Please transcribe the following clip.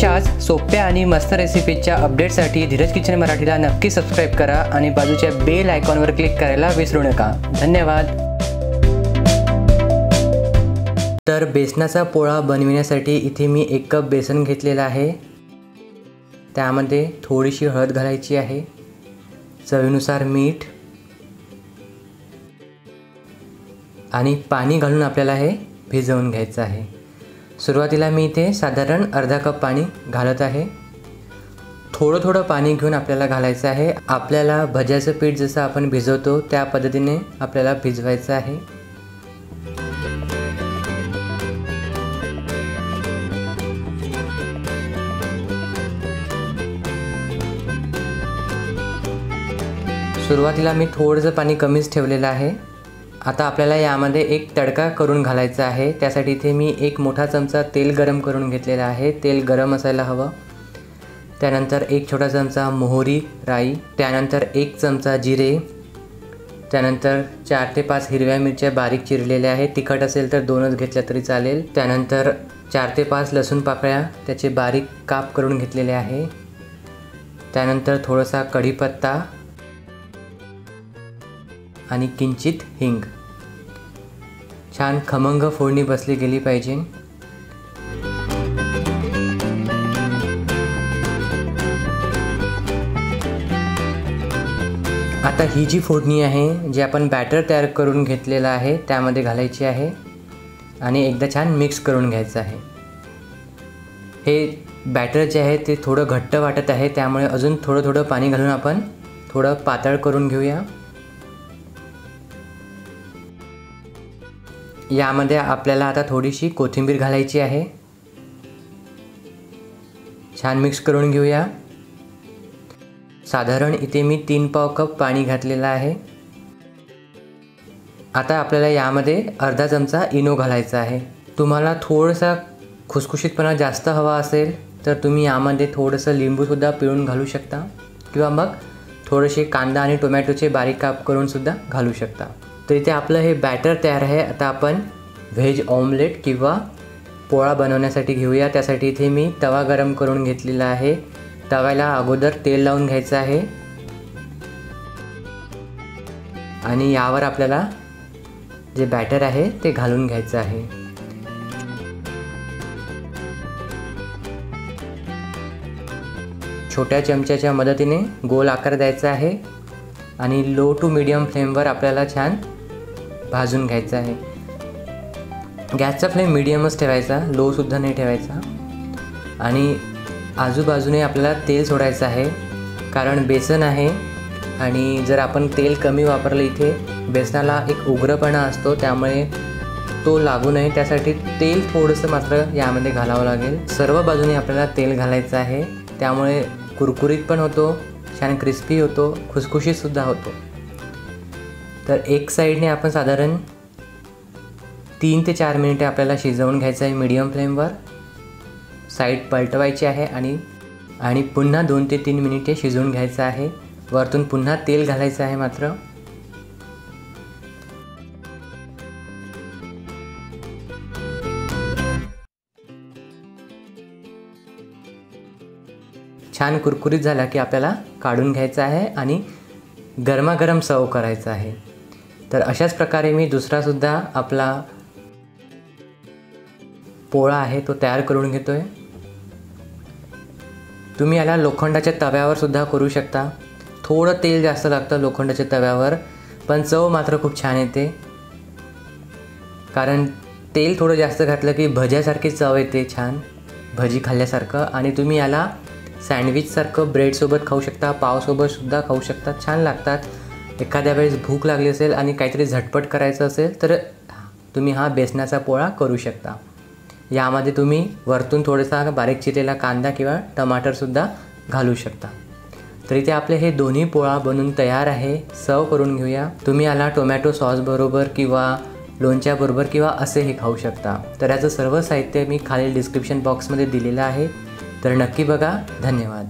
अशाच सोप्या आणि मस्त रेसिपीच्या अपडेटसाठी धीरज किचन मराठीला नक्की सबस्क्राईब करा आणि बाजूच्या बेल आयकॉनवर क्लिक करायला विसरू नका। धन्यवाद। तर बेसनाचा पोळा बनविण्यासाठी इथे मी 1 कप बेसन घेतलेला आहे। त्यामध्ये थोडीशी हळद घालायची आहे, चवीनुसार मीठ आणि पाणी घालून आपल्याला हे भिजवून घ्यायचं आहे। सुरुवातीला मी इथे साधारण अर्धा कप पाणी घालत आहे। थोडं पाणी घेऊन आपल्याला घालायचं आहे। आपल्याला भज्याचं पीठ जसं आपण भिजवतो त्या पद्धतीने आपल्याला भिजवायचं आहे। सुरुवातीला मी थोडंसं पाणी कमीच ठेवलेलं आहे। आता आपल्याला यामध्ये एक तडका करून घालायचा आहे। त्यासाठी इथे मी 1 मोठा चमचा तेल गरम करून घेतलेला आहे। तेल गरम असायला हवं। त्यानंतर 1 छोटा चमचा मोहरी, राई, त्यानंतर 1 चमचा जिरे, त्यानंतर 4 ते 5 हिरव्या मिरच्या बारीक चिरलेल्या आहेत। तिखट असेल तर 2च घेतल्या तरी चालेल। त्यानंतर 4 ते 5 लसूण पाकळ्या त्याचे बारीक काप करून घेतलेले आहे। त्यानंतर थोडासा कढीपत्ता आणि किंचित हिंग। छान खमंग फोडणी बसली गेली पाहिजे। आता ही जी फोडणी आहे जी आपण बॅटर तयार करून घेतलेला आहे त्यामध्ये घालायची आहे आणि एकदा छान मिक्स करून घ्यायचं आहे। हे बॅटर जे आहे ते थोडं घट्ट वाटत आहे, त्यामुळे अजून थोडं पाणी घालून आपण थोडं पातळ करून घेऊया। यामध्ये आपल्याला आता थोडीशी कोथिंबीर घालायची आहे। छान मिक्स करून घेऊया। साधारण इथे मी 3 कप पाणी घातलेलं आहे। आता आपल्याला यामध्ये अर्धा चमचा इनो घालायचा आहे। तुम्हाला थोडासा खुसखुशीतपणा जास्त हवा असेल तर तुम्ही यामध्ये थोडंसं लिंबूसुद्धा पिळून घालू शकता किंवा मग थोडेसे कांदा आणि टोमॅटोचे बारीक काप करून सुद्धा घालू शकता। तर इथे आपलं हे बॅटर तयार आहे। आता आपण व्हेज ऑमलेट किंवा पोळा बनवण्यासाठी घेऊया। त्यासाठी इथे मी तवा गरम करून घेतलेला आहे। तव्याला अगोदर तेल लावून घ्यायचं आहे आणि यावर आपल्याला जे बॅटर आहे ते घालून घ्यायचं आहे। छोट्या चमच्याच्या मदतीने गोल आकार द्यायचा आहे आणि लो टू मीडियम फ्लेमवर आपल्याला छान भाजून घ्यायचं आहे। गॅसचा फ्लेम मीडियमच ठेवायचा, लो सुद्धा नाही ठेवायचा। आणि आजूबाजूने आपल्याला तेल सोडायचं आहे, कारण बेसन आहे आणि जर आपण तेल कमी वापरलं इथे बेसनाला एक उग्रपणा असतो, त्यामुळे तो लागू नये त्यासाठी तेल थोडंसं मात्र यामध्ये घालावं लागेल। सर्व बाजूने आपल्याला तेल घालायचं आहे, त्यामुळे कुरकुरीत पण होतो, छान क्रिस्पी होतो, खुसखुशीतसुद्धा होतो। तर एक साईडने आपण साधारण 3 ते 4 मिनिटे आपल्याला शिजवून घ्यायचं आहे मीडियम फ्लेमवर। साईड पलटवायची आहे आणि पुन्हा 2 ते 3 मिनिटे शिजवून घ्यायचं आहे। वरतून पुन्हा तेल घालायचं आहे मात्र। छान कुरकुरीत झाला की आपल्याला काढून घ्यायचं आहे आणि गरमागरम सर्व करायचं आहे। तर अशाच प्रकारे मी दुसरासुद्धा आपला पोळा आहे तो तयार करून घेतोय। तुम्ही याला लोखंडाच्या तव्यावर सुद्धा करू शकता। थोडं तेल जास्त लागतं लोखंडाच्या तव्यावर, पण चव मात्र खूप छान येते, कारण तेल थोडं जास्त घातलं की भज्यासारखी चव येते, छान भजी खाल्ल्यासारखं। आणि तुम्ही याला सँडविचसारखं ब्रेडसोबत खाऊ शकता, पावसोबतसुद्धा खाऊ शकता, छान लागतात। एखाद्या वेळेस भूक लागली असेल आणि काहीतरी झटपट करायचं असेल तर तुम्ही हा बेसनाचा पोळा करू शकता। यामध्ये तुम्ही वरतून थोडासा बारीक चिरलेला कांदा किंवा टमाटरसुद्धा घालू शकता। तर इथे आपले हे दोन्ही पोळा बनून तयार आहे। सर्व करून घेऊया। तुम्ही याला टोमॅटो सॉसबरोबर किंवा लोणच्याबरोबर किंवा असेही खाऊ शकता। तर याचं सर्व साहित्य मी खालील डिस्क्रिप्शन बॉक्समध्ये दिलेलं आहे, तर नक्की बघा। धन्यवाद।